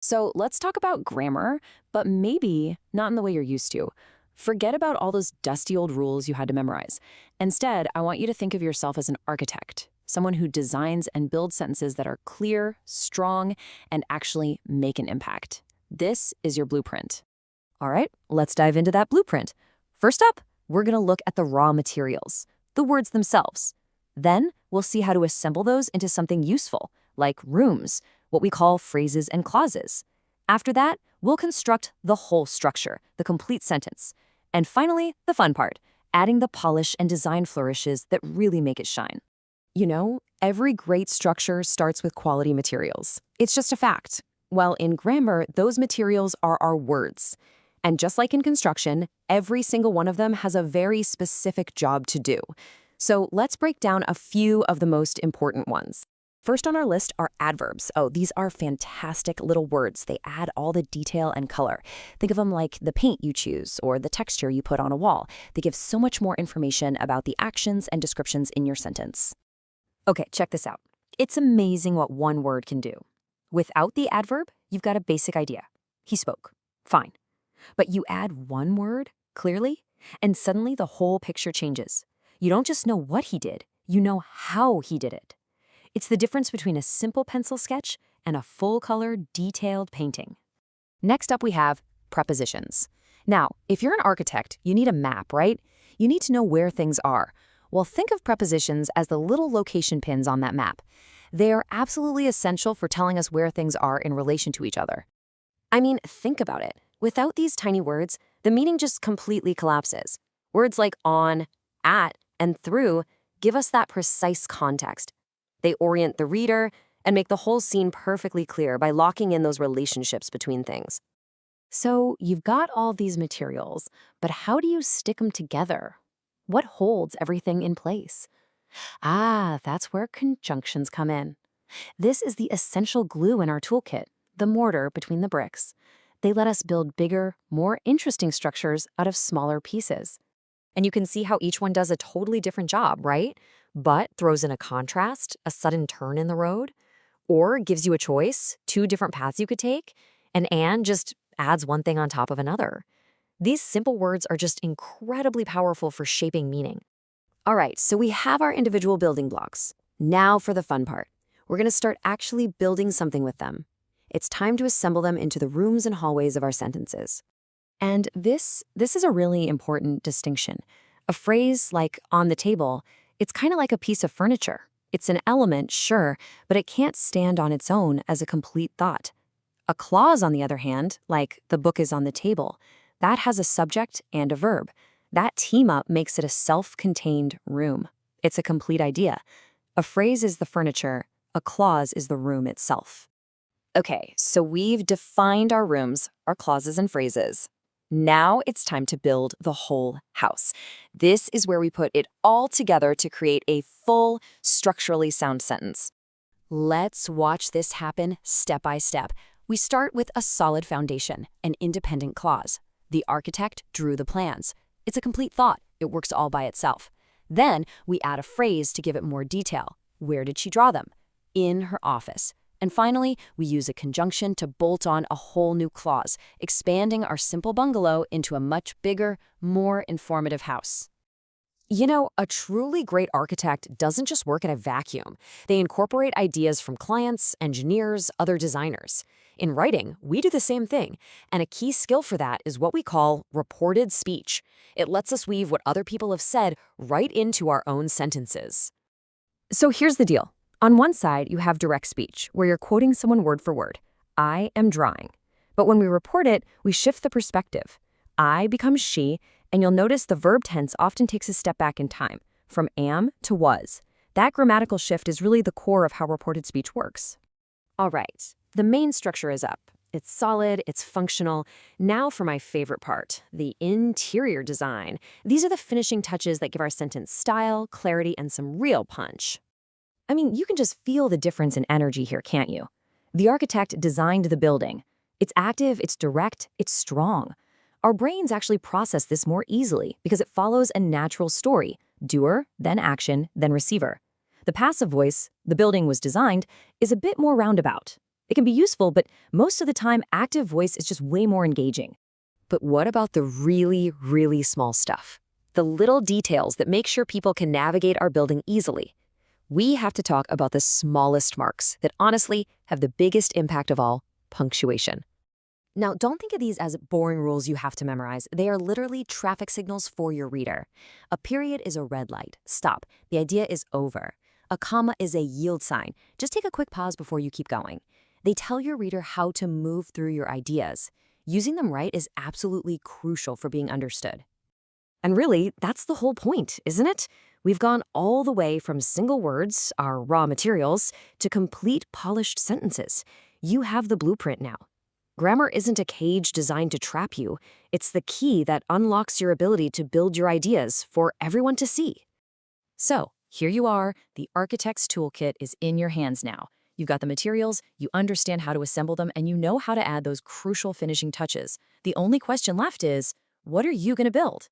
So let's talk about grammar, but maybe not in the way you're used to. Forget about all those dusty old rules you had to memorize. Instead, I want you to think of yourself as an architect, someone who designs and builds sentences that are clear, strong, and actually make an impact. This is your blueprint. All right, let's dive into that blueprint. First up, we're going to look at the raw materials, the words themselves. Then we'll see how to assemble those into something useful, like rooms, what we call phrases and clauses. After that, we'll construct the whole structure, the complete sentence. And finally, the fun part, adding the polish and design flourishes that really make it shine. You know, every great structure starts with quality materials. It's just a fact. Well, in grammar, those materials are our words. And just like in construction, every single one of them has a very specific job to do. So let's break down a few of the most important ones. First on our list are adverbs. Oh, these are fantastic little words. They add all the detail and color. Think of them like the paint you choose or the texture you put on a wall. They give so much more information about the actions and descriptions in your sentence. Okay, check this out. It's amazing what one word can do. Without the adverb, you've got a basic idea. He spoke. Fine. But you add one word, clearly, and suddenly the whole picture changes. You don't just know what he did, you know how he did it. It's the difference between a simple pencil sketch and a full-color, detailed painting. Next up, we have prepositions. Now, if you're an architect, you need a map, right? You need to know where things are. Well, think of prepositions as the little location pins on that map. They are absolutely essential for telling us where things are in relation to each other. I mean, think about it. Without these tiny words, the meaning just completely collapses. Words like on, at, and through give us that precise context. They orient the reader and make the whole scene perfectly clear by locking in those relationships between things. So you've got all these materials, but how do you stick them together? What holds everything in place? That's where conjunctions come in. This is the essential glue in our toolkit, the mortar between the bricks. They let us build bigger, more interesting structures out of smaller pieces. And you can see how each one does a totally different job, right? But throws in a contrast, a sudden turn in the road, or gives you a choice, two different paths you could take, and just adds one thing on top of another. These simple words are just incredibly powerful for shaping meaning. All right, so we have our individual building blocks. Now for the fun part. We're going to start actually building something with them. It's time to assemble them into the rooms and hallways of our sentences. And this is a really important distinction. A phrase like on the table, it's kind of like a piece of furniture. It's an element, sure, but it can't stand on its own as a complete thought. A clause, on the other hand, like the book is on the table, that has a subject and a verb. That team up makes it a self-contained room. It's a complete idea. A phrase is the furniture, a clause is the room itself. Okay, so we've defined our rooms, our clauses and phrases. Now it's time to build the whole house. This is where we put it all together to create a full, structurally sound sentence. Let's watch this happen step by step. We start with a solid foundation, an independent clause. The architect drew the plans. It's a complete thought. It works all by itself. Then we add a phrase to give it more detail. Where did she draw them? In her office. And finally, we use a conjunction to bolt on a whole new clause, expanding our simple bungalow into a much bigger, more informative house. You know, a truly great architect doesn't just work in a vacuum. They incorporate ideas from clients, engineers, other designers. In writing, we do the same thing, and a key skill for that is what we call reported speech. It lets us weave what other people have said right into our own sentences. So here's the deal. On one side, you have direct speech, where you're quoting someone word for word. I am drawing. But when we report it, we shift the perspective. I becomes she, and you'll notice the verb tense often takes a step back in time, from am to was. That grammatical shift is really the core of how reported speech works. All right, the main structure is up. It's solid, it's functional. Now for my favorite part, the interior design. These are the finishing touches that give our sentence style, clarity, and some real punch. I mean, you can just feel the difference in energy here, can't you? The architect designed the building. It's active, it's direct, it's strong. Our brains actually process this more easily because it follows a natural story. Doer, then action, then receiver. The passive voice, the building was designed, is a bit more roundabout. It can be useful, but most of the time, active voice is just way more engaging. But what about the really, really small stuff? The little details that make sure people can navigate our building easily. We have to talk about the smallest marks that honestly have the biggest impact of all: punctuation. Now, don't think of these as boring rules you have to memorize. They are literally traffic signals for your reader. A period is a red light. Stop. The idea is over. A comma is a yield sign. Just take a quick pause before you keep going. They tell your reader how to move through your ideas. Using them right is absolutely crucial for being understood. And really, that's the whole point, isn't it? We've gone all the way from single words, our raw materials, to complete polished sentences. You have the blueprint now. Grammar isn't a cage designed to trap you. It's the key that unlocks your ability to build your ideas for everyone to see. So, here you are. The architect's toolkit is in your hands now. You've got the materials, you understand how to assemble them, and you know how to add those crucial finishing touches. The only question left is, what are you going to build?